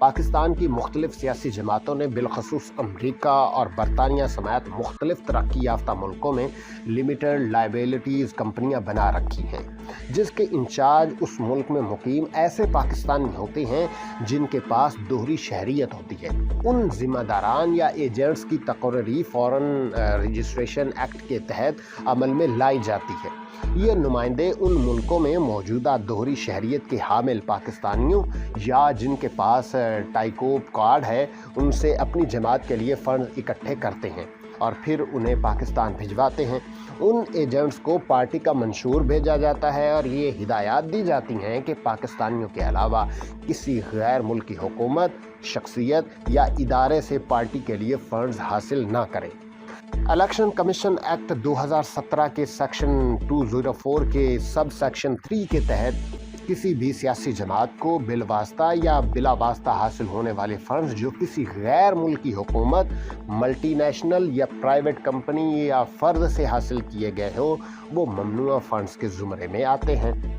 पाकिस्तान की मुख्तलिफ सियासी जमातों ने बिलखसूस अमरीका और बरतानिया समेत मुख्तलिफ तरक्की याफ्ता मुल्कों में लिमिटेड लाइबिलिटीज़ कंपनियां बना रखी हैं, जिसके इंचार्ज उस मुल्क में मुकीम ऐसे पाकिस्तानी होते हैं जिनके पास दोहरी शहरियत होती है। उन जिम्मेदारान या एजेंट्स की तकर्री फॉरेन रजिस्ट्रेशन एक्ट के तहत अमल में लाई जाती है। ये नुमाइंदे उन मुल्कों में मौजूदा दोहरी शहरियत के हामिल पाकिस्तानियों या जिनके पास टाइकोप कार्ड है उनसे अपनी जमात के लिए फंड इकट्ठे करते हैं और फिर उन्हें पाकिस्तान भिजवाते हैं। उन एजेंट्स को पार्टी का मंशूर भेजा जाता है और ये हिदायत दी जाती हैं कि पाकिस्तानियों के अलावा किसी गैर मुल्की हुकूमत, शख्सियत या इदारे से पार्टी के लिए फंड्स हासिल ना करें। इलेक्शन कमीशन एक्ट 2017 के सेक्शन 204 के सब सेक्शन 3 के तहत किसी भी सियासी जमात को बिलवास्ता या बिलावास्ता हासिल होने वाले फंड्स जो किसी गैर मुल्की हुकूमत, मल्टी नेशनल या प्राइवेट कंपनी या फर्द से हासिल किए गए हो वो ममनुआ फंड्स के ज़ुमरे में आते हैं।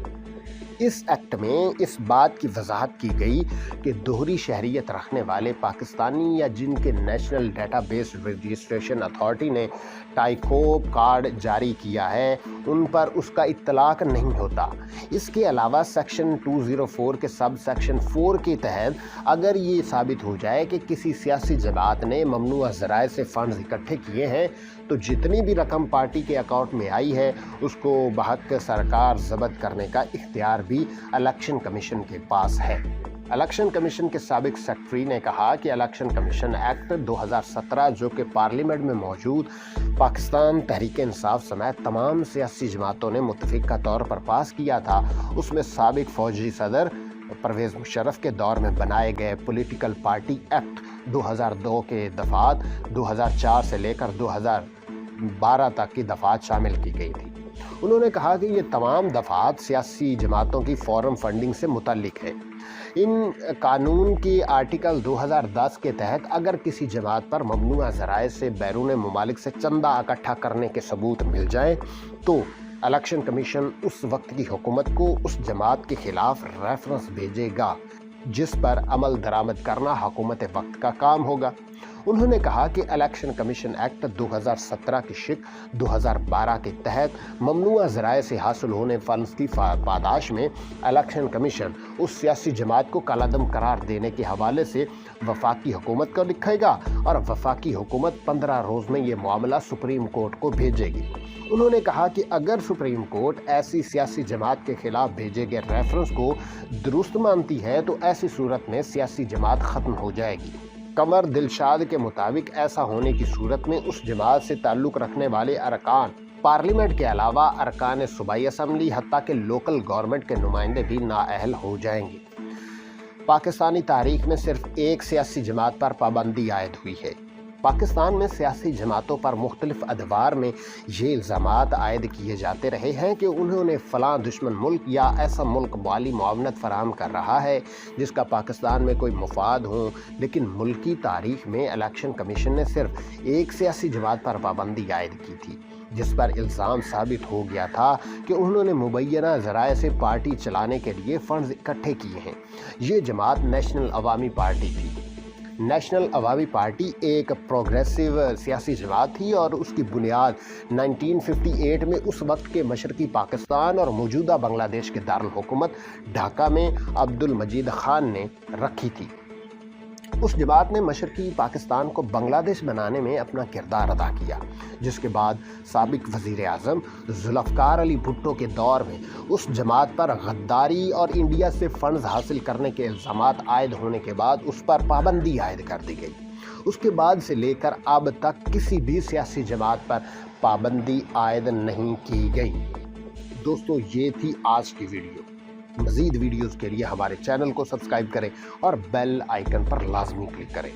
इस एक्ट में इस बात की वजाहत की गई कि दोहरी शहरियत रखने वाले पाकिस्तानी या जिनके नेशनल डेटाबेस रजिस्ट्रेशन अथॉरिटी ने टाइकोप कार्ड जारी किया है उन पर उसका इत्तलाक नहीं होता। इसके अलावा सेक्शन 204 के सब सेक्शन 4 के तहत अगर ये साबित हो जाए कि किसी सियासी जमात ने ममनुआ ज़राए से फंड्स इकट्ठे किए हैं तो जितनी भी रकम पार्टी के अकाउंट में आई है उसको बहक सरकार ज़ब्त करने का इख्तियार भी इलेक्शन कमीशन के पास है। इलेक्शन कमीशन के साबिक सेक्रेटरी ने कहा कि इलेक्शन कमीशन एक्ट 2017 जो कि पार्लियामेंट में मौजूद पाकिस्तान तहरीक इंसाफ समेत तमाम सियासी जमातों ने मुत्तफिका तौर पर पास किया था, उसमें साबिक फौजी सदर परवेज़ मुशर्रफ के दौर में बनाए गए पॉलिटिकल पार्टी एक्ट 2002 के दफ़ात 2004 से लेकर 2012 तक की दफ़ात शामिल की गई थी। उन्होंने कहा कि ये तमाम दफ़ात सियासी जमातों की फॉरम फंडिंग से मुतल्लिक है। इन कानून के आर्टिकल 2010 के तहत अगर किसी जमात पर ममनुआ ज़राए से बैरून मुमालिक से चंदा इकट्ठा करने के सबूत मिल जाए तो इलेक्शन कमीशन उस वक्त की हुकूमत को उस जमात के खिलाफ रेफरेंस भेजेगा जिस पर अमल दरामद करना हुकूमत वक्त का काम होगा। उन्होंने कहा कि इलेक्शन कमीशन एक्ट 2017 की शिक 2012 के तहत ममनुआ ज़राए से हासिल होने फंड्स की पादाश में इलेक्शन कमीशन उस सियासी जमात को कालादम करार देने के हवाले से वफाकी हुकूमत को लिखेगा और वफाकी हुकूमत 15 रोज़ में ये मामला सुप्रीम कोर्ट को भेजेगी। उन्होंने कहा कि अगर सुप्रीम कोर्ट ऐसी सियासी जमात के खिलाफ भेजे गए रेफरेंस को दुरुस्त मानती है तो ऐसी सूरत में सियासी जमात ख़त्म हो जाएगी। कमर दिलशाद के मुताबिक ऐसा होने की सूरत में उस जमात से ताल्लुक़ रखने वाले अरकान पार्लियामेंट के अलावा अरकान सूबाई असम्बली हत्ता के लोकल गवर्नमेंट के नुमाइंदे भी नाअहल हो जाएंगे। पाकिस्तानी तारीख में सिर्फ एक सियासी जमात पर पाबंदी आयद हुई है। पाकिस्तान में सियासी जमातों पर मुख्तलिफ अदवार में ये इल्ज़ामात आयद किए जाते रहे हैं कि उन्होंने फ़लाँ दुश्मन मुल्क या ऐसा मुल्क माली मुआवनत फराहम कर रहा है जिसका पाकिस्तान में कोई मुफाद हो, लेकिन मुल्की तारीख में इलेक्शन कमीशन ने सिर्फ एक सियासी जमात पर पाबंदी आयद की थी जिस पर इल्ज़ाम साबित हो गया था कि उन्होंने मुबैना ज़राए से पार्टी चलाने के लिए फ़ंड्स इकट्ठे किए हैं। ये जमात नेशनल अवामी पार्टी थी। नेशनल अवामी पार्टी एक प्रोग्रेसिव सियासी जमात थी और उसकी बुनियाद 1958 में उस वक्त के मशरकी पाकिस्तान और मौजूदा बांग्लादेश के दारुल हुकूमत ढाका में अब्दुल मजीद खान ने रखी थी। उस जमात ने मशरकी पाकिस्तान को बांग्लादेश बनाने में अपना किरदार अदा किया, जिसके बाद साबिक वज़ीर आज़म जुल्फ़िकार अली भुट्टो के दौर में उस जमात पर गद्दारी और इंडिया से फंड्स हासिल करने के इल्ज़ामात आयद होने के बाद उस पर पाबंदी आयद कर दी गई। उसके बाद से लेकर अब तक किसी भी सियासी जमात पर पाबंदी आयद नहीं की गई। दोस्तों, ये थी आज की वीडियो। मज़ीद वीडियोज़ के लिए हमारे चैनल को सब्सक्राइब करें और बेल आइकन पर लाजमी क्लिक करें।